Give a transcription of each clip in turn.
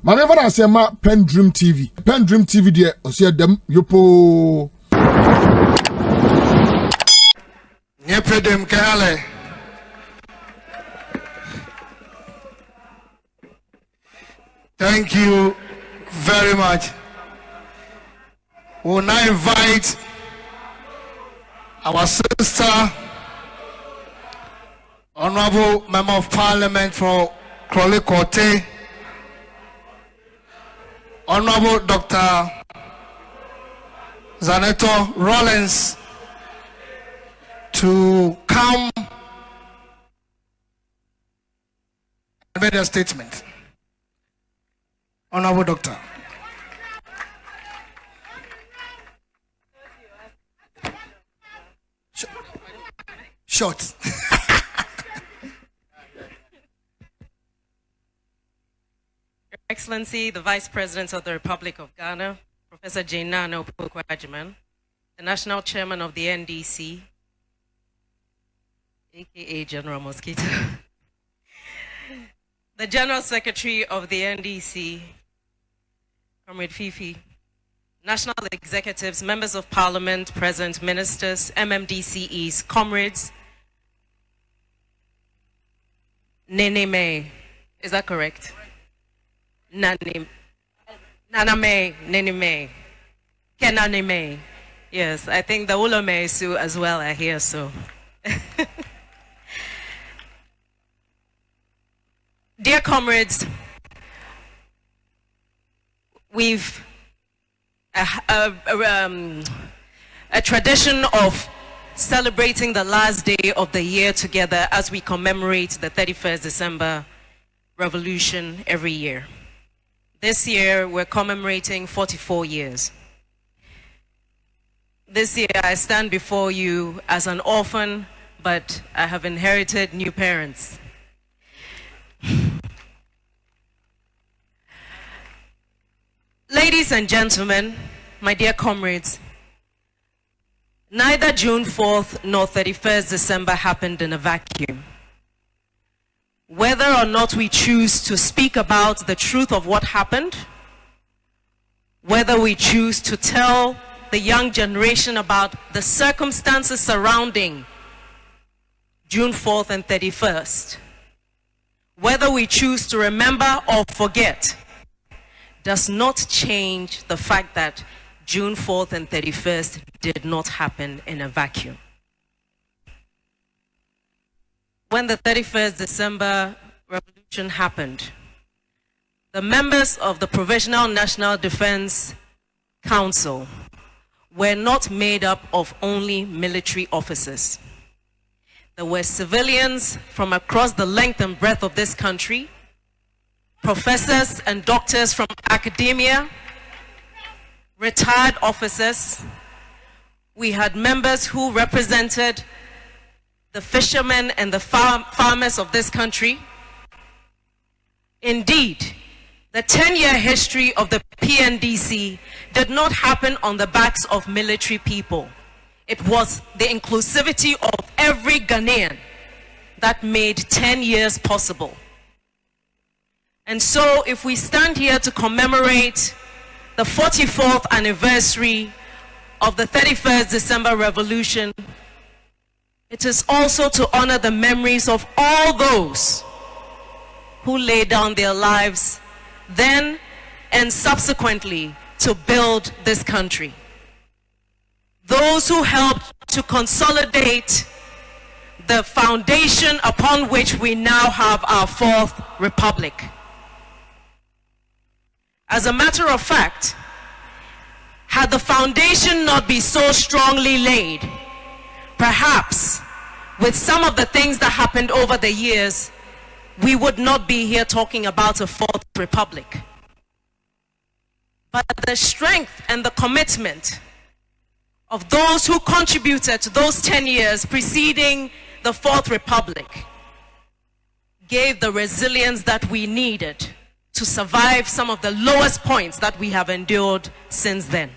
Mame fa na se ma PENDREAM TV. PENDREAM TV de osia dem yopo. Nyepredem kale. Thank you very much. We will now invite our sister, Honorable Member of Parliament for Crawley Korte, Honorable Dr. Zanetor Rawlings, to come and make a statement. Honorable Doctor. Short. Your Excellency, the Vice President of the Republic of Ghana, Professor Annoh, the National Chairman of the NDC, aka General Mosquito, the General Secretary of the NDC, Comrade Fifi, National Executives, Members of Parliament, present, Ministers, MMDCEs, Comrades, Nene May, is that correct? Nana May, Nene May, Kenane May. Yes, I think the Ulo May as well are here, so. Dear comrades, we've a tradition of celebrating the last day of the year together as we commemorate the 31st December revolution every year. This year, we're commemorating 44 years. This year, I stand before you as an orphan, but I have inherited new parents. Ladies and gentlemen, my dear comrades, neither June 4th nor 31st December happened in a vacuum. Whether or not we choose to speak about the truth of what happened, whether we choose to tell the young generation about the circumstances surrounding June 4th and 31st, whether we choose to remember or forget, does not change the fact that June 4th and 31st did not happen in a vacuum. When the 31st December revolution happened, the members of the Provisional National Defense Council were not made up of only military officers. There were civilians from across the length and breadth of this country, professors and doctors from academia, retired officers. We had members who represented the fishermen and the farmers of this country. Indeed, the 10-year history of the PNDC did not happen on the backs of military people. It was the inclusivity of every Ghanaian that made 10 years possible. And so if we stand here to commemorate the 44th anniversary of the 31st December Revolution, it is also to honor the memories of all those who laid down their lives then and subsequently to build this country. Those who helped to consolidate the foundation upon which we now have our fourth republic. As a matter of fact, had the foundation not been so strongly laid, perhaps with some of the things that happened over the years, we would not be here talking about a fourth republic. But the strength and the commitment of those who contributed to those 10 years preceding the fourth republic gave the resilience that we needed to survive some of the lowest points that we have endured since then.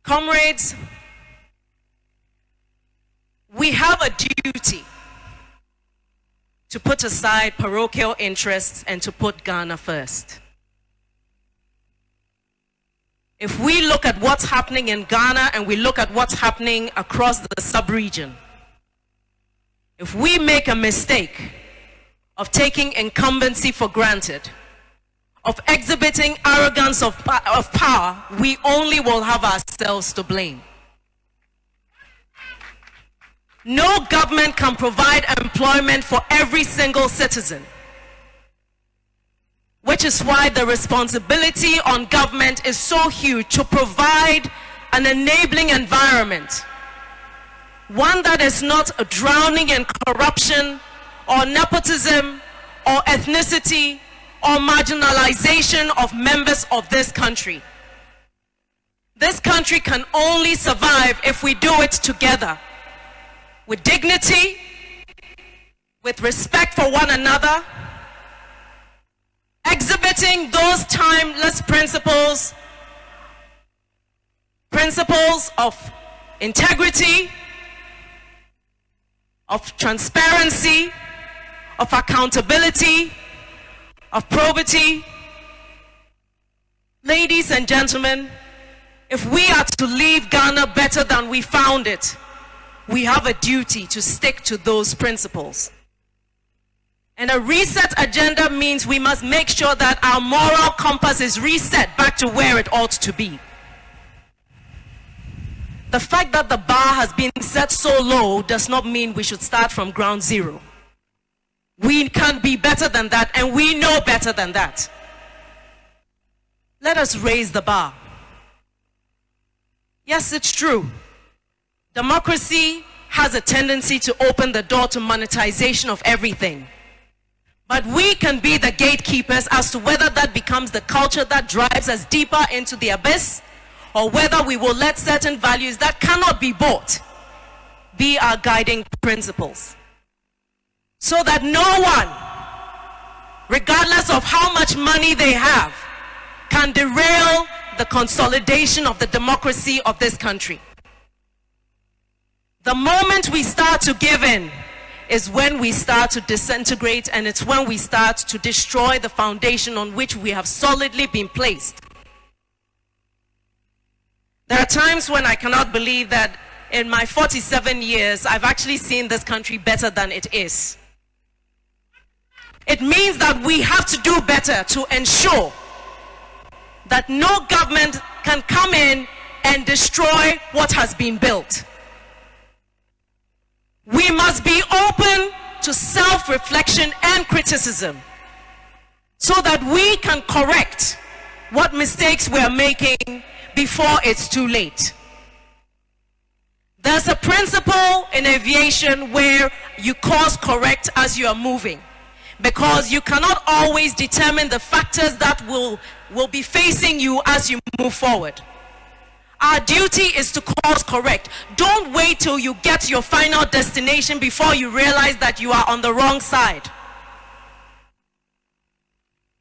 Comrades, we have a duty to put aside parochial interests and to put Ghana first. If we look at what's happening in Ghana and we look at what's happening across the sub-region, if we make a mistake of taking incumbency for granted, of exhibiting arrogance of power, we only will have ourselves to blame. No government can provide employment for every single citizen, which is why the responsibility on government is so huge to provide an enabling environment, one that is not drowning in corruption or nepotism or ethnicity or marginalization of members of this country. This country can only survive if we do it together, with dignity, with respect for one another, exhibiting those timeless principles of integrity, of transparency, of accountability, of probity. Ladies and gentlemen, if we are to leave Ghana better than we found it, we have a duty to stick to those principles. And a reset agenda means we must make sure that our moral compass is reset back to where it ought to be. The fact that the bar has been set so low does not mean we should start from ground zero. We can be better than that, and we know better than that. Let us raise the bar. Yes, it's true. Democracy has a tendency to open the door to monetization of everything. But we can be the gatekeepers as to whether that becomes the culture that drives us deeper into the abyss, or whether we will let certain values that cannot be bought be our guiding principles. So that no one, regardless of how much money they have, can derail the consolidation of the democracy of this country. The moment we start to give in is when we start to disintegrate, and it's when we start to destroy the foundation on which we have solidly been placed. There are times when I cannot believe that in my 47 years, I've actually seen this country better than it is. It means that we have to do better to ensure that no government can come in and destroy what has been built. We must be open to self-reflection and criticism so that we can correct what mistakes we are making before it's too late. There's a principle in aviation where you course correct as you are moving, because you cannot always determine the factors that will be facing you as you move forward. Our duty is to course correct. Don't wait till you get to your final destination before you realize that you are on the wrong side.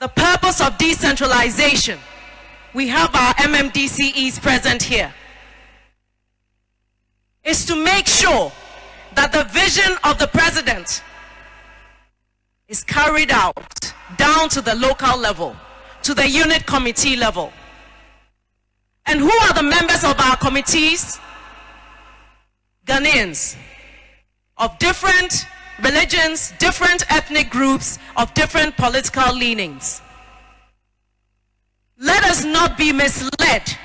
The purpose of decentralization, we have our MMDCEs present here, is to make sure that the vision of the president is carried out down to the local level, to the unit committee level. And who are the members of our committees? Ghanaians of different religions, different ethnic groups, of different political leanings. Let us not be misled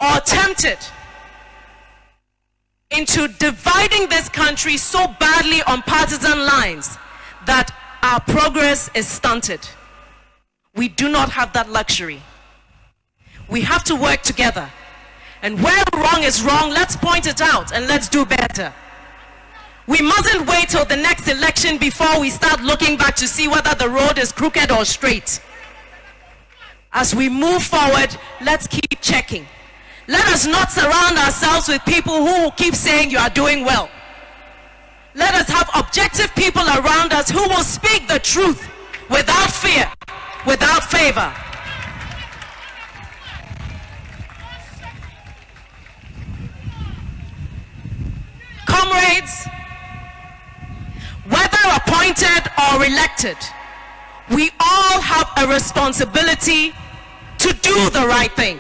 or tempted into dividing this country so badly on partisan lines that our progress is stunted. We do not have that luxury. We have to work together. And where wrong is wrong, let's point it out and let's do better. We mustn't wait till the next election before we start looking back to see whether the road is crooked or straight. As we move forward, let's keep checking. Let us not surround ourselves with people who keep saying you are doing well. Let us have objective people around us who will speak the truth without fear, without favor. Comrades, whether appointed or elected, we all have a responsibility to do the right thing,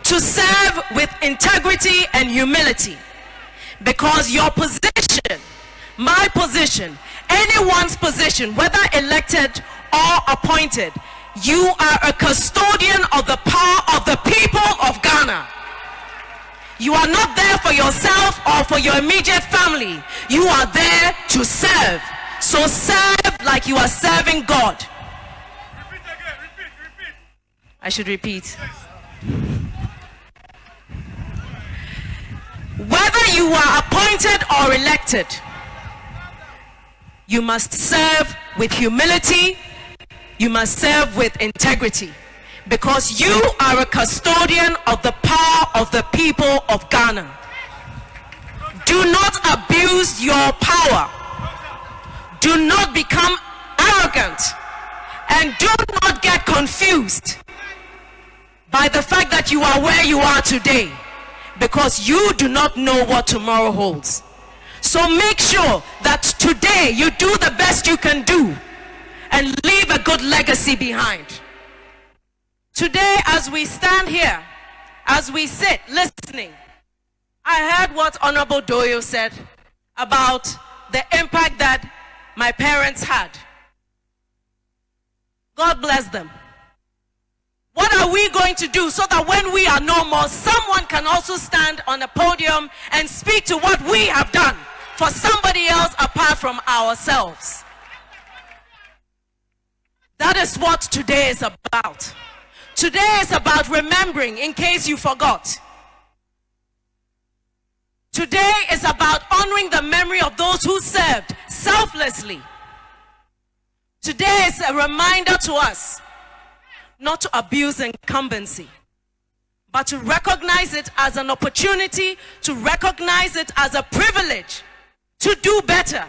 to serve with integrity and humility. Because your position, my position, anyone's position, whether elected or appointed, you are a custodian of the power of the people of Ghana. You are not there for yourself or for your immediate family. You are there to serve. So serve like you are serving God. Repeat again, repeat. I should repeat. Whether you are appointed or elected, you must serve with humility, you must serve with integrity, because you are a custodian of the power of the people of Ghana. Do not abuse your power. Do not become arrogant, and do not get confused by the fact that you are where you are today, because you do not know what tomorrow holds. So make sure that today you do the best you can do and leave a good legacy behind. Today, as we stand here, as we sit listening, I heard what Honorable Doyo said about the impact that my parents had. God bless them. What are we going to do so that when we are no more, someone can also stand on a podium and speak to what we have done for somebody else apart from ourselves? That is what today is about. Today is about remembering, in case you forgot. Today is about honoring the memory of those who served selflessly. Today is a reminder to us not to abuse incumbency, but to recognize it as an opportunity, to recognize it as a privilege, to do better,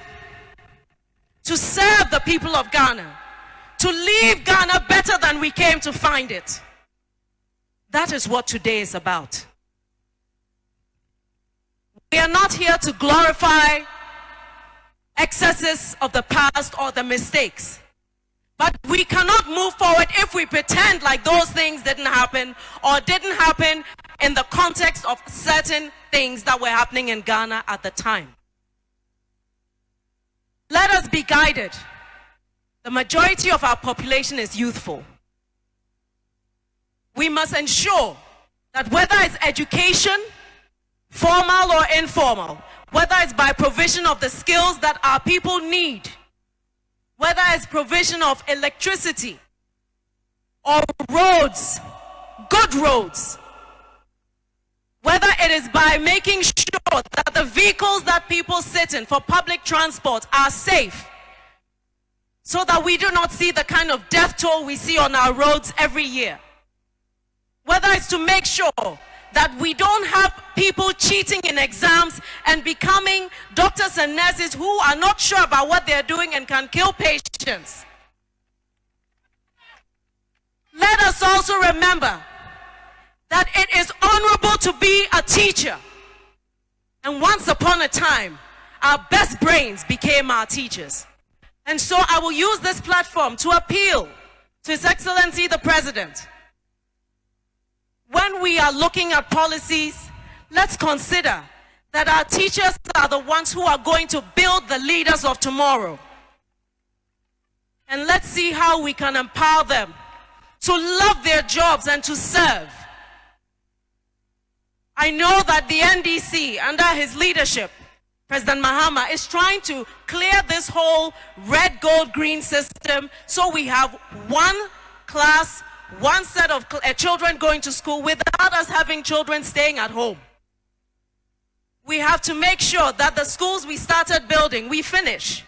to serve the people of Ghana, to leave Ghana better than we came to find it. That is what today is about. We are not here to glorify excesses of the past or the mistakes. But we cannot move forward if we pretend like those things didn't happen or didn't happen in the context of certain things that were happening in Ghana at the time. Let us be guided. The majority of our population is youthful. We must ensure that whether it's education, formal or informal, whether it's by provision of the skills that our people need, whether it's provision of electricity or roads, good roads, whether it is by making sure that the vehicles that people sit in for public transport are safe, so that we do not see the kind of death toll we see on our roads every year. Whether it's to make sure that we don't have people cheating in exams and becoming doctors and nurses who are not sure about what they're doing and can kill patients. Let us also remember that it is honorable to be a teacher. And once upon a time, our best brains became our teachers. And so I will use this platform to appeal to His Excellency the President. When we are looking at policies, let's consider that our teachers are the ones who are going to build the leaders of tomorrow. And let's see how we can empower them to love their jobs and to serve. I know that the NDC, under his leadership, President Mahama, is trying to clear this whole red, gold, green system so we have one class, one set of children going to school without us having children staying at home. We have to make sure that the schools we started building, we finish.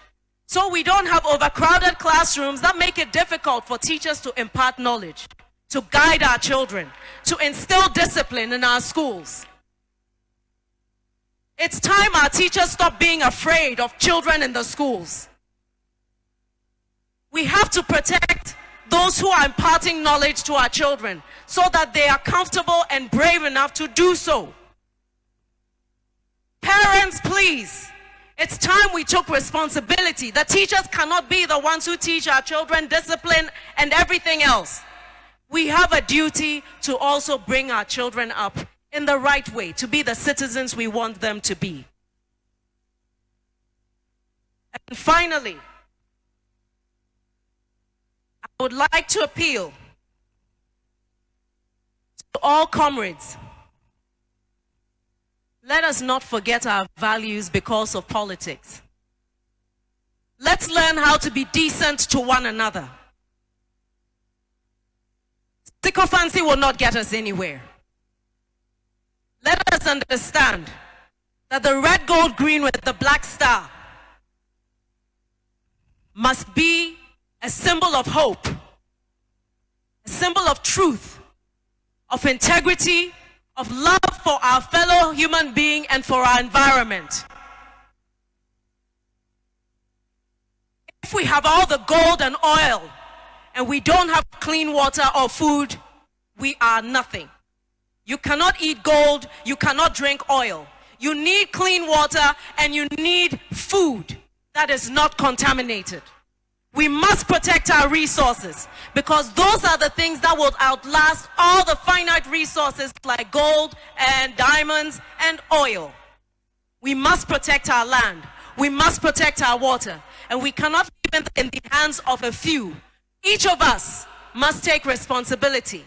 So we don't have overcrowded classrooms that make it difficult for teachers to impart knowledge, to guide our children, to instill discipline in our schools. It's time our teachers stop being afraid of children in the schools. We have to protect those who are imparting knowledge to our children so that they are comfortable and brave enough to do so. Parents, please, It's time we took responsibility. The teachers cannot be the ones who teach our children discipline and everything else. We have a duty to also bring our children up in the right way, to be the citizens we want them to be. And finally, I would like to appeal to all comrades. Let us not forget our values because of politics. Let's learn how to be decent to one another. Sycophancy will not get us anywhere. Let us understand that the red, gold, green with the black star must be a symbol of hope, a symbol of truth, of integrity, of love for our fellow human being and for our environment. If we have all the gold and oil and we don't have clean water or food, we are nothing. You cannot eat gold, you cannot drink oil. You need clean water and you need food that is not contaminated. We must protect our resources because those are the things that will outlast all the finite resources like gold and diamonds and oil. We must protect our land. We must protect our water. And we cannot leave it in the hands of a few. Each of us must take responsibility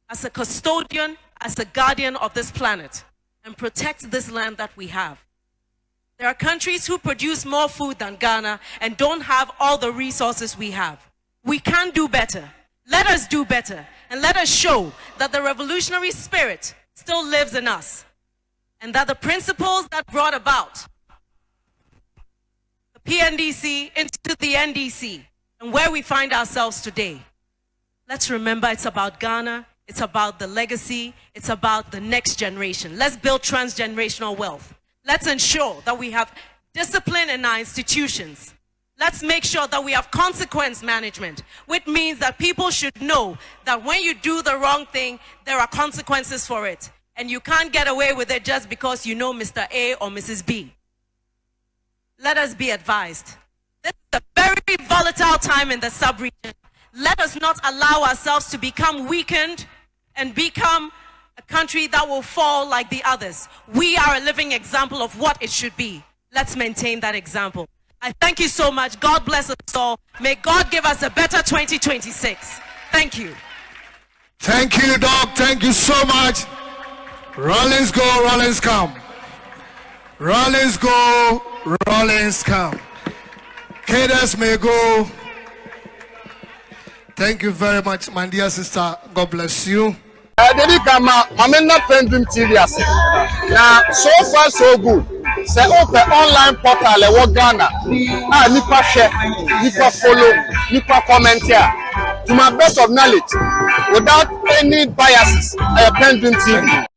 as a custodian, as a guardian of this planet and protect this land that we have. There are countries who produce more food than Ghana and don't have all the resources we have. We can do better. Let us do better. And let us show that the revolutionary spirit still lives in us. And that the principles that brought about the PNDC into the NDC and where we find ourselves today. Let's remember it's about Ghana. It's about the legacy. It's about the next generation. Let's build transgenerational wealth. Let's ensure that we have discipline in our institutions. Let's make sure that we have consequence management, which means that people should know that when you do the wrong thing, there are consequences for it. And you can't get away with it just because you know Mr. A or Mrs. B. Let us be advised. This is a very volatile time in the sub-region. Let us not allow ourselves to become weakened and become a country that will fall like the others. We are a living example of what it should be. Let's maintain that example. I thank you so much. God bless us all. May God give us a better 2026. Thank you. Thank you, Doc. Thank you so much. Rawlings go, Rawlings come. Rawlings go, Rawlings come. Cadres may go. Thank you very much, my dear sister. God bless you. Dedi kama mamena PENDREAM TV ase. Na so far so good. Say open online portal e wo Ghana. Ah nipa share, nipa follow, nipa comment here. To my best of knowledge, without any biases, PENDREAM TV.